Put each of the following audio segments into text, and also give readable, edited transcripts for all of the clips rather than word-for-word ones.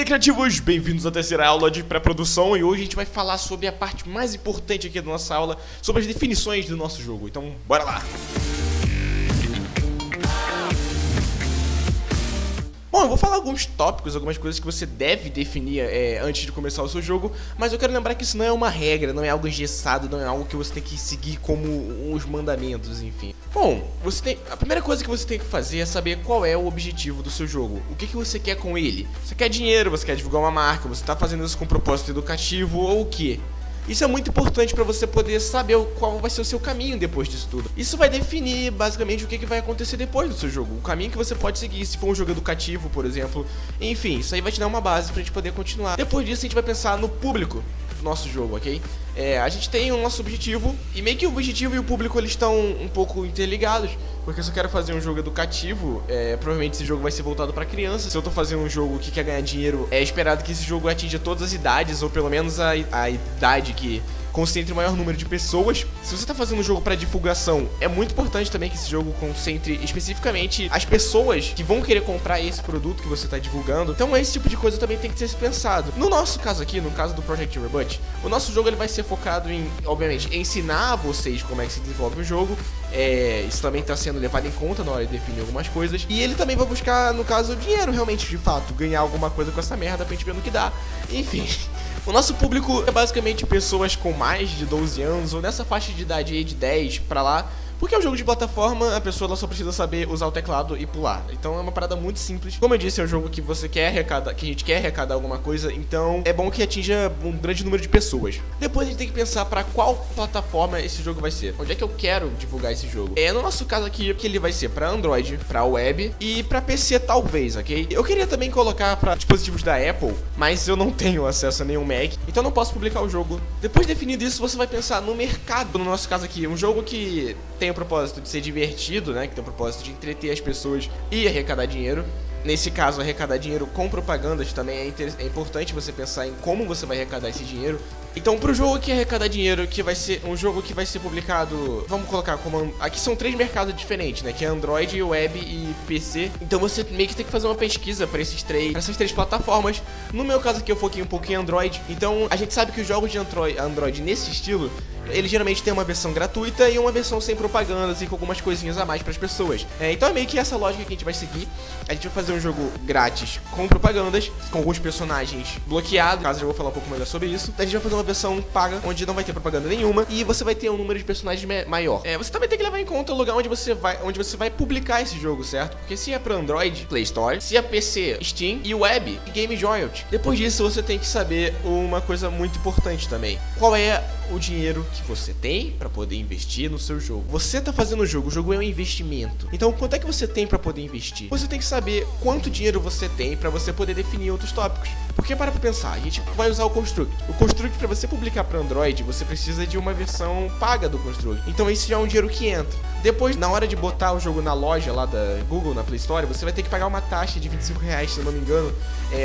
aí, criativos! Bem-vindos à terceira aula de pré-produção e hoje a gente vai falar sobre a parte mais importante aqui da nossa aula, sobre as definições do nosso jogo. Então, bora lá! Bom, eu vou falar alguns tópicos, algumas coisas que você deve definir antes de começar o seu jogo, mas eu quero lembrar que isso não é uma regra, não é algo engessado, não é algo que você tem que seguir como os mandamentos, enfim. Bom, a primeira coisa que você tem que fazer é saber qual é o objetivo do seu jogo. O que você quer com ele? Você quer dinheiro, você quer divulgar uma marca, você está fazendo isso com propósito educativo ou o quê? Isso é muito importante para você poder saber qual vai ser o seu caminho depois disso tudo. Isso vai definir basicamente o que vai acontecer depois do seu jogo, o caminho que você pode seguir, se for um jogo educativo, por exemplo. Enfim, isso aí vai te dar uma base pra gente poder continuar. Depois disso a gente vai pensar no público do nosso jogo, ok? A gente tem o nosso objetivo, e meio que o objetivo e o público eles estão um pouco interligados, porque se eu quero fazer um jogo educativo, provavelmente esse jogo vai ser voltado pra criança. Se eu tô fazendo um jogo que quer ganhar dinheiro, é esperado que esse jogo atinja todas as idades, ou pelo menos a idade que concentre o maior número de pessoas. Se você tá fazendo um jogo para divulgação, é muito importante também que esse jogo concentre especificamente as pessoas que vão querer comprar esse produto que você tá divulgando. Então esse tipo de coisa também tem que ser pensado. No nosso caso aqui, no caso do Project Rebut, o nosso jogo ele vai ser focado em, obviamente, ensinar vocês como é que se desenvolve o jogo. Isso também está sendo levado em conta na hora de definir algumas coisas. E ele também vai buscar, no caso, dinheiro realmente, de fato, ganhar alguma coisa com essa merda pra gente ver no que dá. Enfim... O nosso público é basicamente pessoas com mais de 12 anos ou nessa faixa de idade aí de 10 pra lá. Porque é um jogo de plataforma, a pessoa ela só precisa saber usar o teclado e pular. Então é uma parada muito simples. Como eu disse, é um jogo que você quer arrecadar, que a gente quer arrecadar alguma coisa, então é bom que atinja um grande número de pessoas. Depois a gente tem que pensar pra qual plataforma esse jogo vai ser. Onde é que eu quero divulgar esse jogo? No nosso caso aqui, que ele vai ser pra Android, pra web e pra PC talvez, ok? Eu queria também colocar pra dispositivos da Apple, mas eu não tenho acesso a nenhum Mac, então não posso publicar o jogo. Depois definido isso, você vai pensar no mercado. No nosso caso aqui, um jogo que tem o propósito de ser divertido, né, que tem o propósito de entreter as pessoas e arrecadar dinheiro. Nesse caso, arrecadar dinheiro com propagandas também é importante você pensar em como você vai arrecadar esse dinheiro. Então, pro jogo que arrecadar dinheiro, que vai ser um jogo que vai ser publicado, vamos colocar como... Aqui são 3 mercados diferentes, né, que é Android, Web e PC. Então você meio que tem que fazer uma pesquisa para essas três plataformas. No meu caso aqui eu foquei um pouco em Android. Então a gente sabe que os jogos de Android nesse estilo, ele geralmente tem uma versão gratuita e uma versão sem propagandas e com algumas coisinhas a mais para as pessoas. Então é meio que essa lógica que a gente vai seguir. A gente vai fazer um jogo grátis com propagandas, com alguns personagens bloqueados, caso eu vou falar um pouco melhor sobre isso. A gente vai fazer uma versão paga, onde não vai ter propaganda nenhuma e você vai ter um número de personagens maior. Você também tem que levar em conta o lugar onde você vai publicar esse jogo, certo? Porque se é para Android, Play Store, se é PC, Steam e Web, Game Jolt. Depois disso você tem que saber uma coisa muito importante também. Qual é o dinheiro que você tem para poder investir no seu jogo? Você tá fazendo o jogo é um investimento. Então, quanto é que você tem para poder investir? Você tem que saber quanto dinheiro você tem para você poder definir outros tópicos. Porque para pensar, a gente vai usar o Construct. O Construct, para você publicar para Android, você precisa de uma versão paga do Construct. Então, esse já é um dinheiro que entra. Depois, na hora de botar o jogo na loja lá da Google, na Play Store, você vai ter que pagar uma taxa de R$25, se eu não me engano,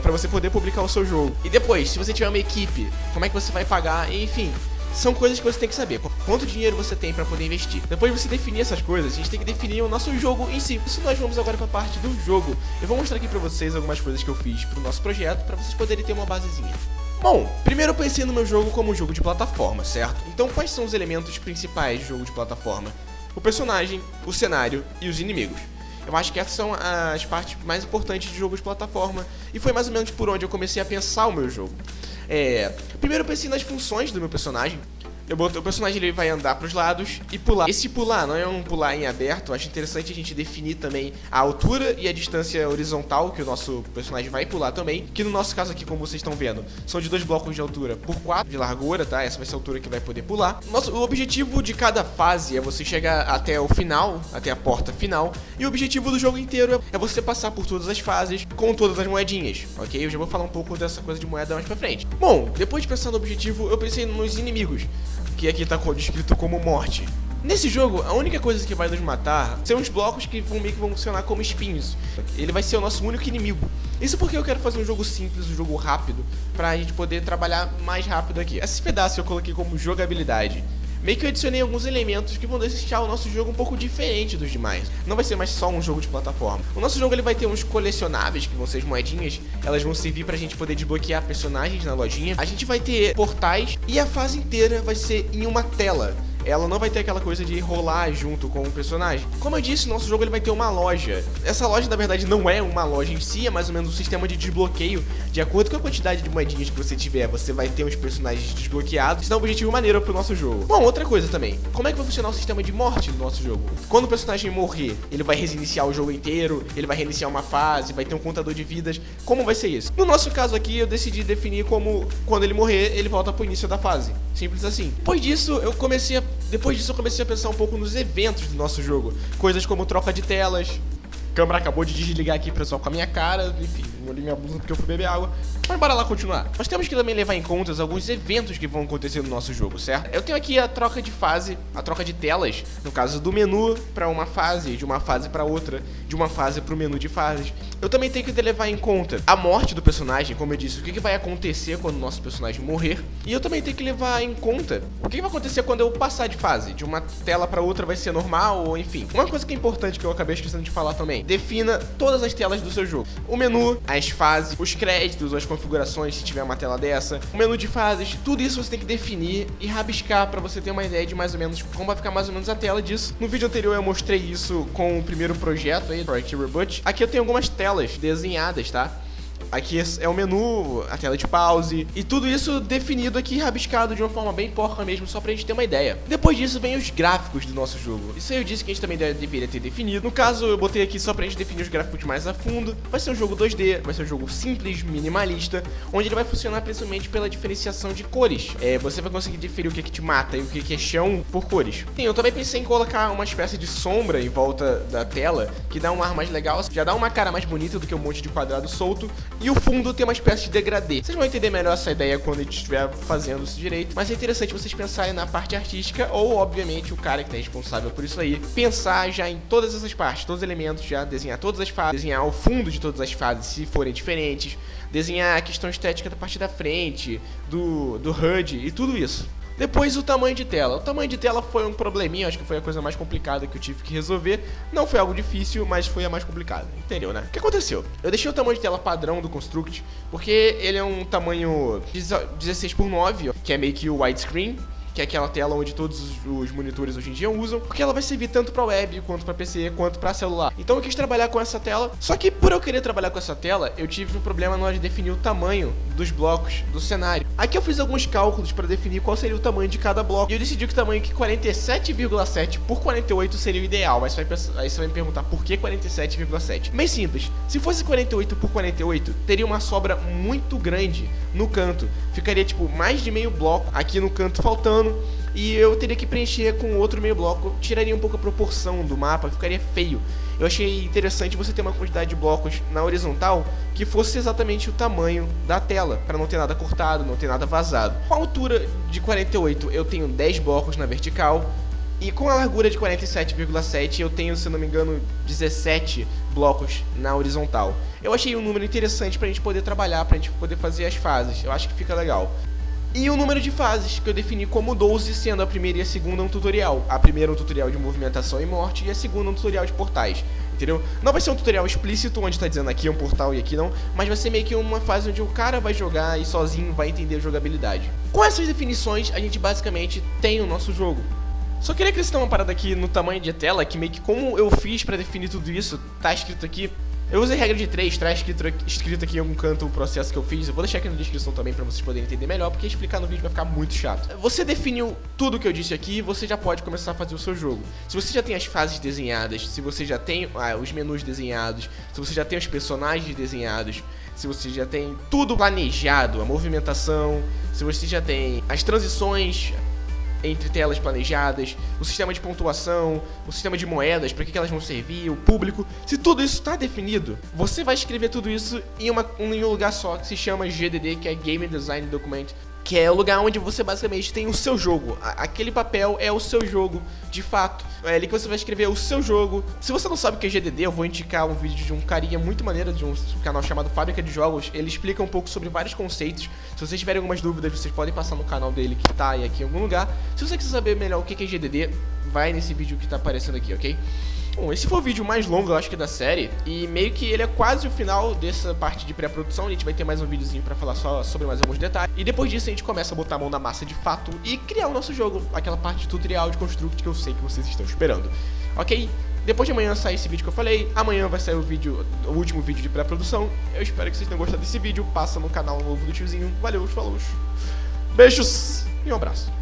para você poder publicar o seu jogo. E depois, se você tiver uma equipe, como é que você vai pagar? Enfim, são coisas que você tem que saber. Quanto dinheiro você tem para poder investir. Depois de você definir essas coisas, a gente tem que definir o nosso jogo em si. Isso nós vamos agora para a parte do jogo. Eu vou mostrar aqui para vocês algumas coisas que eu fiz para o nosso projeto, para vocês poderem ter uma basezinha. Bom, primeiro eu pensei no meu jogo como um jogo de plataforma, certo? Então quais são os elementos principais de jogo de plataforma? O personagem, o cenário e os inimigos. Eu acho que essas são as partes mais importantes de jogo de plataforma. E foi mais ou menos por onde eu comecei a pensar o meu jogo. Primeiro eu pensei nas funções do meu personagem. O personagem ele vai andar para os lados e pular. Esse pular não é um pular em aberto. Eu acho interessante a gente definir também a altura e a distância horizontal que o nosso personagem vai pular também. Que no nosso caso aqui, como vocês estão vendo, são de 2 blocos de altura por 4 de largura, tá? Essa vai ser a altura que vai poder pular. O objetivo de cada fase é você chegar até o final, até a porta final. E o objetivo do jogo inteiro é você passar por todas as fases com todas as moedinhas, ok? Eu já vou falar um pouco dessa coisa de moeda mais pra frente. Bom, depois de pensar no objetivo, eu pensei nos inimigos, que aqui tá descrito como morte. Nesse jogo, a única coisa que vai nos matar são os blocos que meio que vão funcionar como espinhos. Ele vai ser o nosso único inimigo. Isso porque eu quero fazer um jogo simples, um jogo rápido, pra gente poder trabalhar mais rápido aqui. Esse pedaço eu coloquei como jogabilidade. meio que eu adicionei alguns elementos que vão deixar o nosso jogo um pouco diferente dos demais. Não vai ser mais só um jogo de plataforma. O nosso jogo ele vai ter uns colecionáveis, que vão ser as moedinhas, elas vão servir pra gente poder desbloquear personagens na lojinha. A gente vai ter portais e a fase inteira vai ser em uma tela. Ela não vai ter aquela coisa de rolar junto com o personagem. Como eu disse, nosso jogo ele vai ter uma loja. Essa loja, na verdade, não é uma loja em si, é mais ou menos um sistema de desbloqueio. De acordo com a quantidade de moedinhas que você tiver, você vai ter uns personagens desbloqueados. Isso dá um objetivo maneiro pro nosso jogo. Bom, outra coisa também. Como é que vai funcionar o sistema de morte do nosso jogo? Quando o personagem morrer, ele vai reiniciar o jogo inteiro, ele vai reiniciar uma fase, vai ter um contador de vidas. Como vai ser isso? No nosso caso aqui, eu decidi definir como, quando ele morrer, ele volta pro início da fase. Simples assim. Depois disso, eu comecei a pensar um pouco nos eventos do nosso jogo. Coisas como troca de telas. A câmera acabou de desligar aqui, pessoal, com a minha cara. Enfim, molhei minha blusa porque eu fui beber água. Mas bora lá continuar. Nós temos que também levar em conta alguns eventos que vão acontecer no nosso jogo, certo? Eu tenho aqui a troca de fase, a troca de telas. No caso do menu para uma fase, de uma fase para outra, de uma fase para o menu de fases. Eu também tenho que levar em conta a morte do personagem, como eu disse, o que vai acontecer quando o nosso personagem morrer. E eu também tenho que levar em conta o que vai acontecer quando eu passar de fase. De uma tela para outra vai ser normal, ou enfim. Uma coisa que é importante que eu acabei esquecendo de falar também. Defina todas as telas do seu jogo. O menu, as fases, os créditos, as configurações, se tiver uma tela dessa. O menu de fases, tudo isso você tem que definir e rabiscar para você ter uma ideia de mais ou menos como vai ficar mais ou menos a tela disso. No vídeo anterior eu mostrei isso com o primeiro projeto aí, Project Reboot. Aqui eu tenho algumas telas desenhadas, tá? Aqui é o menu, a tela de pause e tudo isso definido aqui, rabiscado de uma forma bem porca mesmo, só pra gente ter uma ideia. Depois disso vem os gráficos do nosso jogo. Isso aí eu disse que a gente também deveria ter definido. No caso, eu botei aqui só pra gente definir os gráficos mais a fundo. Vai ser um jogo 2D, vai ser um jogo simples, minimalista, onde ele vai funcionar principalmente pela diferenciação de cores. Você vai conseguir diferir o que te mata e o que é chão por cores. Sim, eu também pensei em colocar uma espécie de sombra em volta da tela, que dá um ar mais legal, já dá uma cara mais bonita do que um monte de quadrado solto. E o fundo tem uma espécie de degradê. Vocês vão entender melhor essa ideia quando a gente estiver fazendo isso direito, mas é interessante vocês pensarem na parte artística ou, obviamente, o cara que está responsável por isso aí, pensar já em todas essas partes, todos os elementos, já desenhar todas as fases, desenhar o fundo de todas as fases se forem diferentes, desenhar a questão estética da parte da frente, do HUD e tudo isso. Depois o tamanho de tela. O tamanho de tela foi um probleminha, acho que foi a coisa mais complicada que eu tive que resolver. Não foi algo difícil, mas foi a mais complicada, entendeu, né? O que aconteceu? Eu deixei o tamanho de tela padrão do Construct, porque ele é um tamanho 16:9, que é meio que o widescreen, que é aquela tela onde todos os monitores hoje em dia usam, porque ela vai servir tanto para web, quanto para PC, quanto para celular. Então eu quis trabalhar com essa tela, só que por eu querer trabalhar com essa tela, eu tive um problema na hora de definir o tamanho dos blocos do cenário. Aqui eu fiz alguns cálculos para definir qual seria o tamanho de cada bloco, e eu decidi que o tamanho que 47,7 por 48 seria o ideal, mas aí você vai me perguntar por que 47,7? Bem simples, se fosse 48 por 48, teria uma sobra muito grande no canto, ficaria tipo mais de meio bloco aqui no canto faltando, e eu teria que preencher com outro meio bloco, tiraria um pouco a proporção do mapa, ficaria feio. Eu achei interessante você ter uma quantidade de blocos na horizontal que fosse exatamente o tamanho da tela, para não ter nada cortado, não ter nada vazado. Com a altura de 48 eu tenho 10 blocos na vertical, e com a largura de 47,7 eu tenho, se não me engano, 17 blocos na horizontal. Eu achei um número interessante pra gente poder trabalhar, pra gente poder fazer as fases, eu acho que fica legal. E o número de fases, que eu defini como 12, sendo a primeira e a segunda um tutorial. A primeira um tutorial de movimentação e morte, e a segunda um tutorial de portais, entendeu? Não vai ser um tutorial explícito, onde tá dizendo aqui é um portal e aqui não, mas vai ser meio que uma fase onde o cara vai jogar e sozinho vai entender a jogabilidade. Com essas definições, a gente basicamente tem o nosso jogo. Só queria acrescentar uma parada aqui no tamanho de tela, que meio que como eu fiz pra definir tudo isso, tá escrito aqui. Eu usei regra de 3, tá escrito aqui em algum canto o processo que eu fiz. Eu vou deixar aqui na descrição também pra vocês poderem entender melhor, porque explicar no vídeo vai ficar muito chato. Você definiu tudo que eu disse aqui, você já pode começar a fazer o seu jogo. Se você já tem as fases desenhadas, se você já tem os menus desenhados, se você já tem os personagens desenhados, se você já tem tudo planejado, a movimentação, se você já tem as transições entre telas planejadas, o sistema de pontuação, o sistema de moedas, para que elas vão servir, o público. Se tudo isso está definido, você vai escrever tudo isso em um lugar só, que se chama GDD, que é Game Design Document. que é o lugar onde você basicamente tem o seu jogo. Aquele papel é o seu jogo, de fato. É ali que você vai escrever o seu jogo. Se você não sabe o que é GDD, eu vou indicar um vídeo de um carinha muito maneiro, de um canal chamado Fábrica de Jogos. Ele explica um pouco sobre vários conceitos. Se vocês tiverem algumas dúvidas, vocês podem passar no canal dele, que tá aí aqui em algum lugar. Se você quiser saber melhor o que é GDD, vai nesse vídeo que tá aparecendo aqui, ok? Bom, esse foi o vídeo mais longo, eu acho que da série, e meio que ele é quase o final dessa parte de pré-produção. A gente vai ter mais um videozinho pra falar só sobre mais alguns detalhes, e depois disso a gente começa a botar a mão na massa de fato e criar o nosso jogo, aquela parte de tutorial de Construct que eu sei que vocês estão esperando, ok? Depois de amanhã sair esse vídeo que eu falei, amanhã vai sair o último vídeo de pré-produção. Eu espero que vocês tenham gostado desse vídeo, passa no canal novo do tiozinho. Valeu, falou, beijos e um abraço.